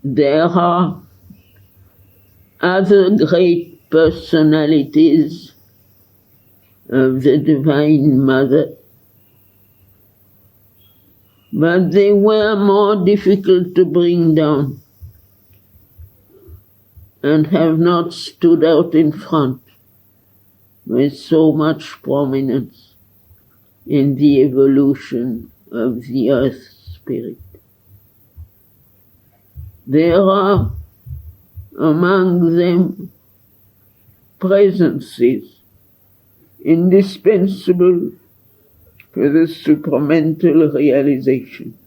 There are other great personalities of the Divine Mother, but they were more difficult to bring down and have not stood out in front with so much prominence in the evolution of the earth spirit. There are among them presences indispensable for the supramental realization.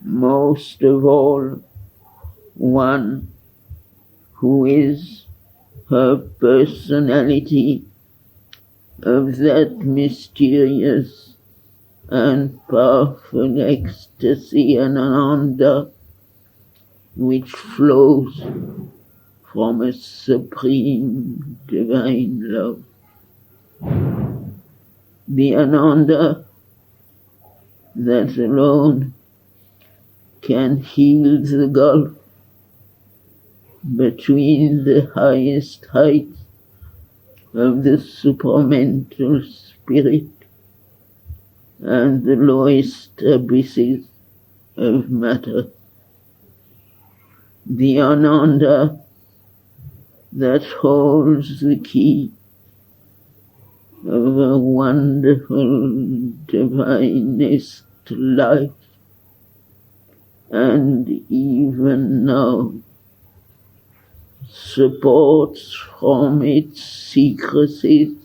Most of all, one who is her personality of that mysterious and powerful ecstasy and ananda which flows from a supreme divine love. The ananda that alone can heal the gulf between the highest heights of the supramental spirit and the lowest abysses of matter. The ananda that holds the key of a wonderful divinest life, and even now supports from its secrecy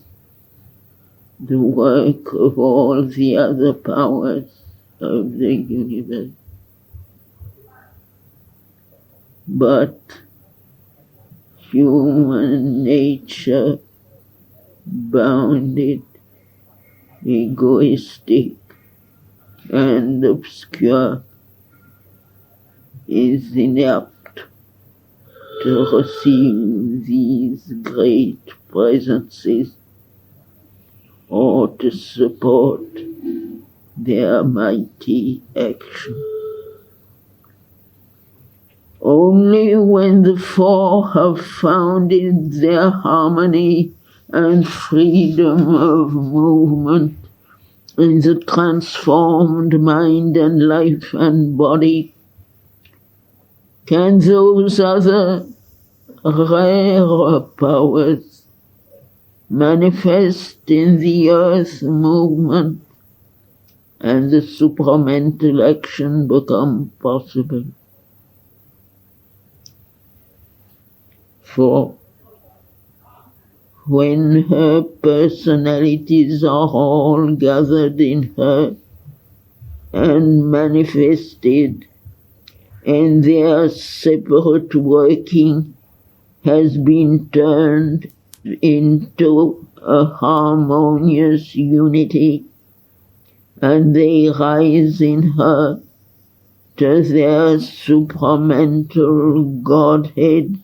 the work of all the other powers of the universe. But human nature, bounded, egoistic, and obscure, is inept to receive these great presences or to support their mighty action. Only when the four have founded their harmony and freedom of movement in the transformed mind and life and body can those other rarer powers manifest in the earth movement and the supramental action become possible. For when her personalities are all gathered in her and manifested, and their separate working has been turned into a harmonious unity, and they rise in her to their supramental Godhead,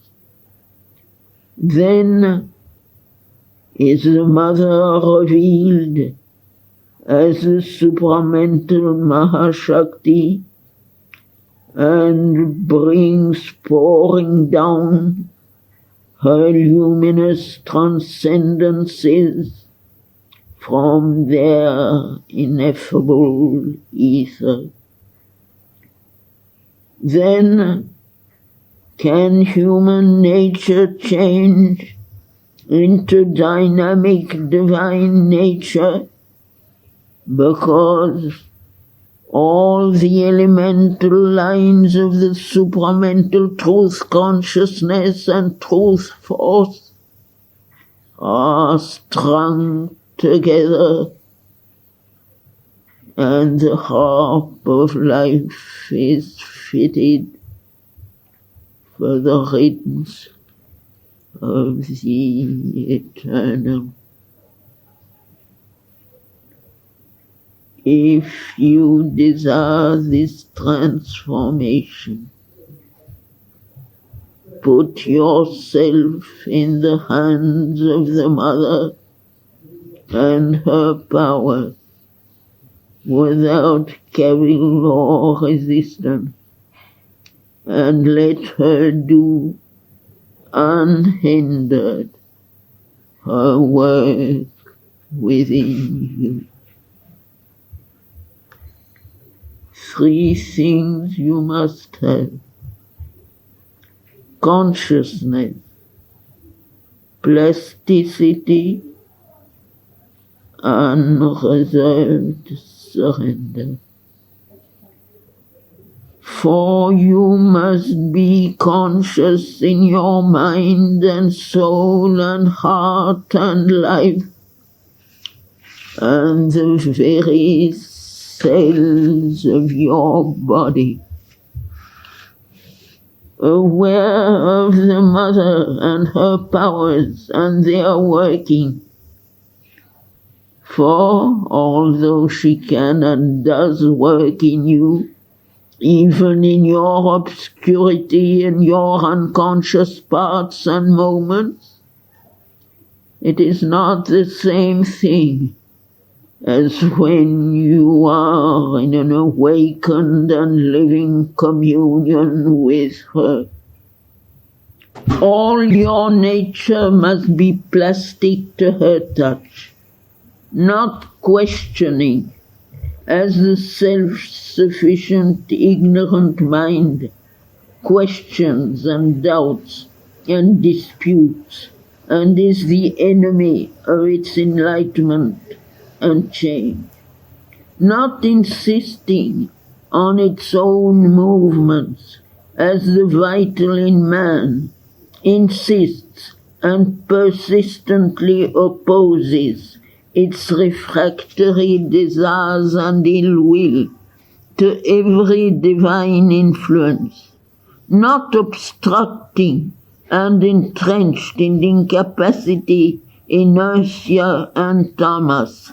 then is the Mother revealed as the supramental Mahashakti and brings pouring down her luminous transcendences from their ineffable ether. Then can human nature change into dynamic divine nature, because all the elemental lines of the supramental truth consciousness and truth force are strung together, and the harp of life is fitted for the riddance of the eternal. If you desire this transformation, put yourself in the hands of the Mother and her power without cavil or resistance. and let her do unhindered her work within you. 3 things you must have: consciousness, plasticity, unreserved surrender. For you must be conscious in your mind and soul and heart and life, and the very cells of your body, aware of the mother and her powers and their working. For although she can and does work in you, even in your obscurity and your unconscious parts and moments, it is not the same thing as when you are in an awakened and living communion with her. All your nature must be plastic to her touch, not questioning, as the self-sufficient, ignorant mind questions and doubts and disputes and is the enemy of its enlightenment and change, not insisting on its own movements as the vital in man insists and persistently opposes its refractory desires and ill will to every divine influence, not obstructing and entrenched in incapacity, inertia, and tamas,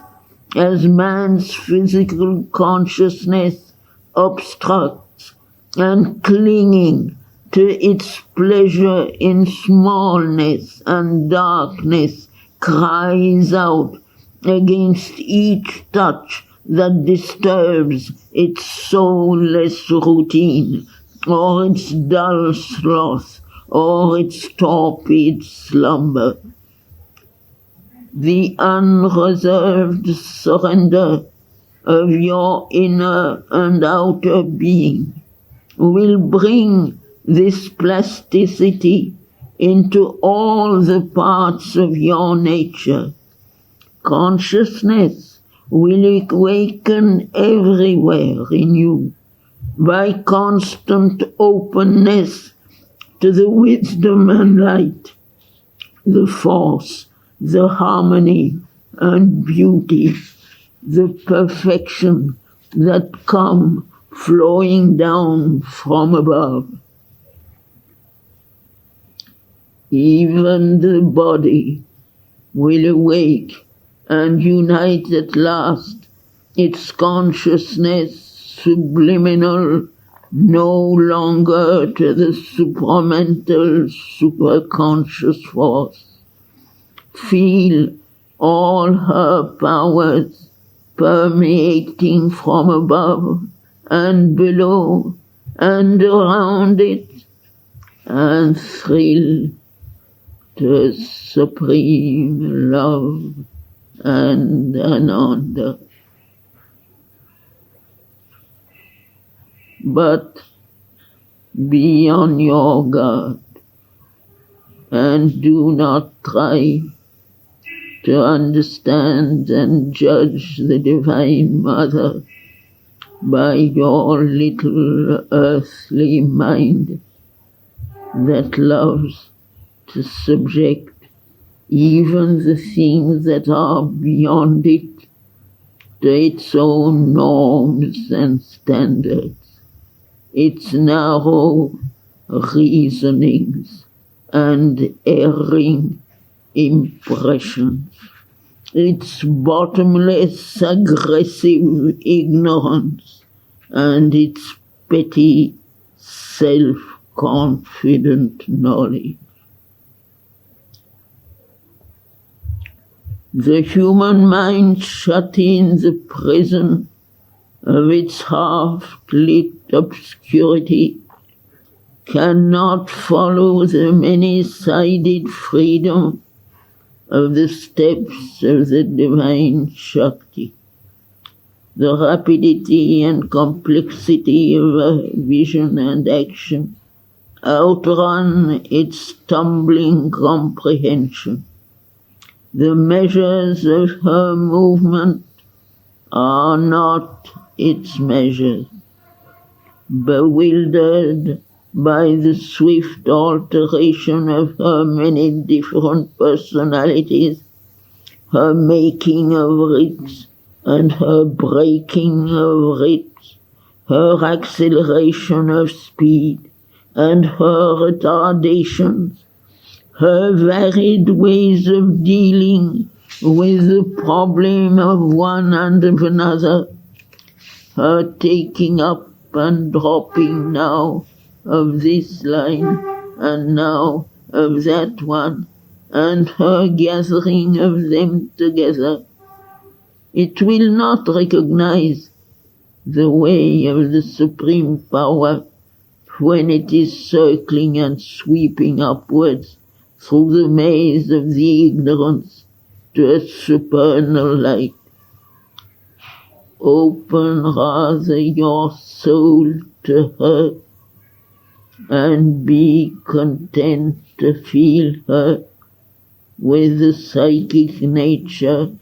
as man's physical consciousness obstructs, and clinging to its pleasure in smallness and darkness cries out against each touch that disturbs its soulless routine, or its dull sloth, or its torpid slumber. The unreserved surrender of your inner and outer being will bring this plasticity into all the parts of your nature. Consciousness will awaken everywhere in you by constant openness to the wisdom and light, the force, the harmony and beauty, the perfection that come flowing down from above. Even the body will awake and unite at last its consciousness subliminal no longer to the supramental superconscious force. Feel all her powers permeating from above and below and around it, and thrill to supreme love and ananda. But be on your guard and do not try to understand and judge the Divine Mother by your little earthly mind that loves to subject even the things that are beyond it to its own norms and standards, its narrow reasonings and erring impressions, its bottomless aggressive ignorance, and its petty self-confident knowledge. The human mind shut in the prison of its half-lit obscurity cannot follow the many-sided freedom of the steps of the divine Shakti. The rapidity and complexity of her vision and action outrun its stumbling comprehension. The measures of her movement are not its measures. Bewildered by the swift alteration of her many different personalities, her making of rits and her breaking of rits, her acceleration of speed and her retardations, her varied ways of dealing with the problem of one and of another, her taking up and dropping now of this line and now of that one, and her gathering of them together. It will not recognize the way of the supreme power when it is circling and sweeping upwards through the maze of the ignorance to a supernal light. Open rather your soul to her and be content to feel her with the psychic nature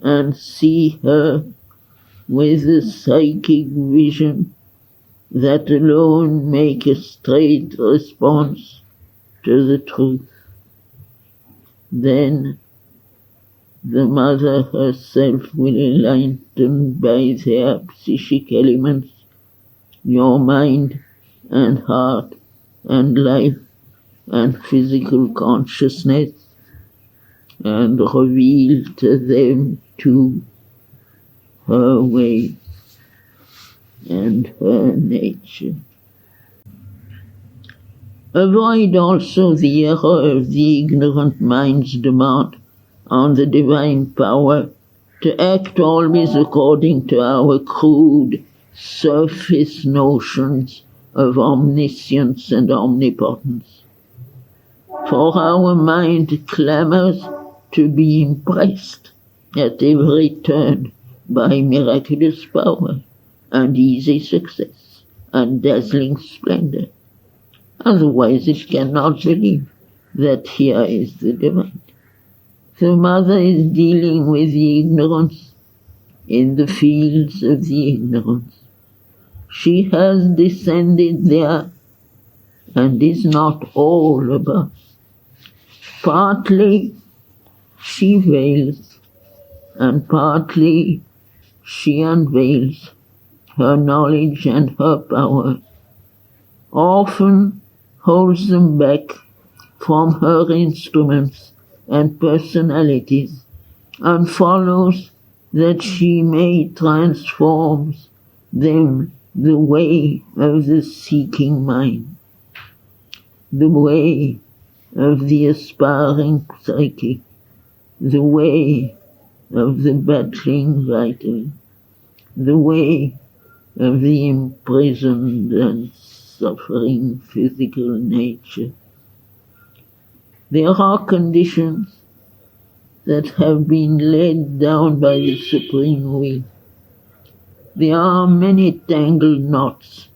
and see her with the psychic vision that alone make a straight response to the truth. Then the mother herself will enlighten by their psychic elements your mind and heart and life and physical consciousness, and reveal to them too her way and her nature. Avoid also the error of the ignorant mind's demand on the divine power to act always according to our crude, surface notions of omniscience and omnipotence. For our mind clamors to be impressed at every turn by miraculous power and easy success and dazzling splendor. Otherwise it cannot believe that here is the divine. The mother is dealing with the ignorance in the fields of the ignorance. She has descended there and is not all above. Partly she veils and partly she unveils her knowledge and her power, often holds them back from her instruments and personalities, and follows that she may transform them the way of the seeking mind, the way of the aspiring psychic, the way of the battling vital, the way of the imprisoned and suffering physical nature. There are conditions that have been laid down by the Supreme Will. There are many tangled knots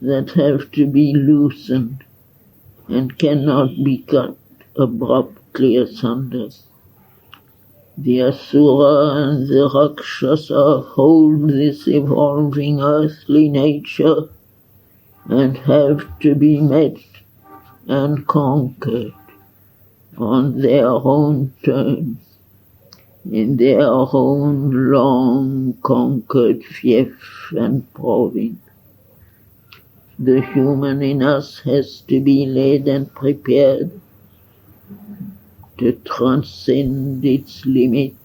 that have to be loosened and cannot be cut abruptly asunder. The Asura and the Rakshasa hold this evolving earthly nature and have to be met and conquered on their own terms, in their own long conquered fief and province. The human in us has to be led and prepared to transcend its limits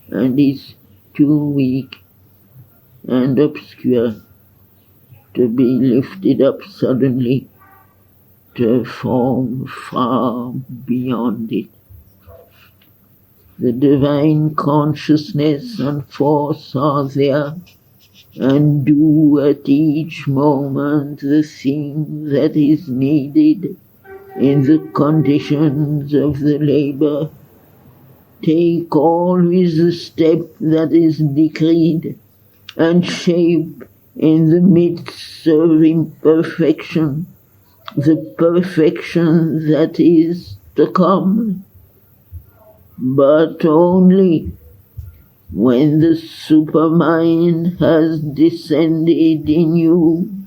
and is too weak and obscure to be lifted up suddenly to a form far beyond it. The divine consciousness and force are there and do at each moment the thing that is needed in the conditions of the labor. Take always the step that is decreed, and shape in the midst of imperfection the perfection that is to come. But only when the supermind has descended in you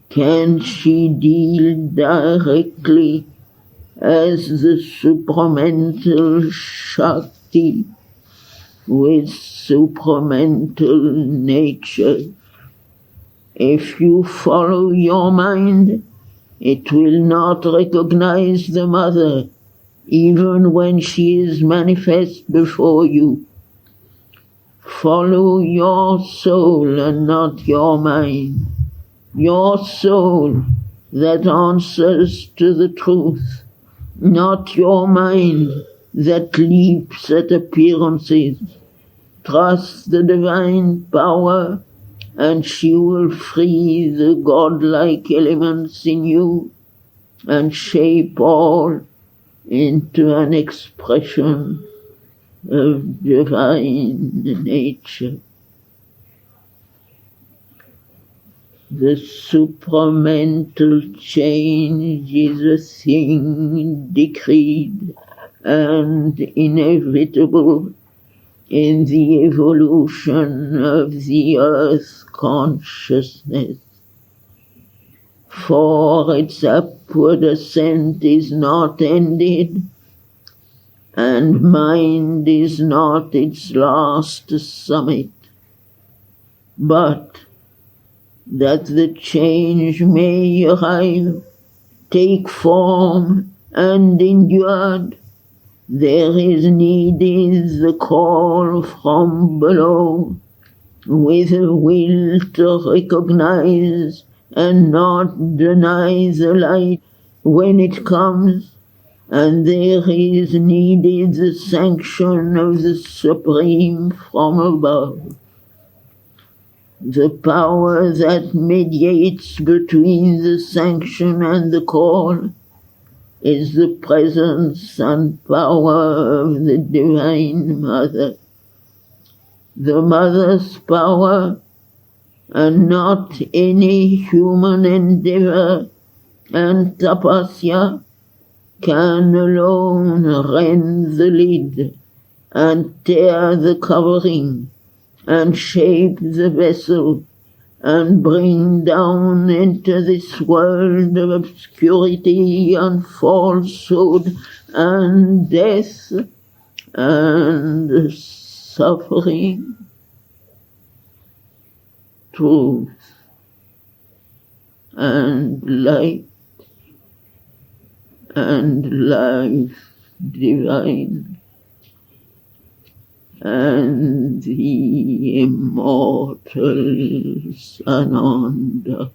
can she deal directly as the supramental Shakti with supramental nature. If you follow your mind, it will not recognize the mother, even when she is manifest before you. Follow your soul and not your mind. Your soul that answers to the truth, not your mind that leaps at appearances. Trust the divine power, and she will free the godlike elements in you and shape all into an expression of divine nature. The supramental change is a thing decreed and inevitable in the evolution of the earth consciousness. For its upward ascent is not ended, and mind is not its last summit, but that the change may arrive, take form, and endured, there is needed the call from below, with a will to recognize and not deny the light when it comes, and there is needed the sanction of the Supreme from above. The power that mediates between the sanction and the call is the presence and power of the Divine Mother. The Mother's power, and not any human endeavor and tapasya, can alone rend the lid and tear the covering and shape the vessel and bring down into this world of obscurity and falsehood and death and suffering truth and light and life divine and the immortal Sananda.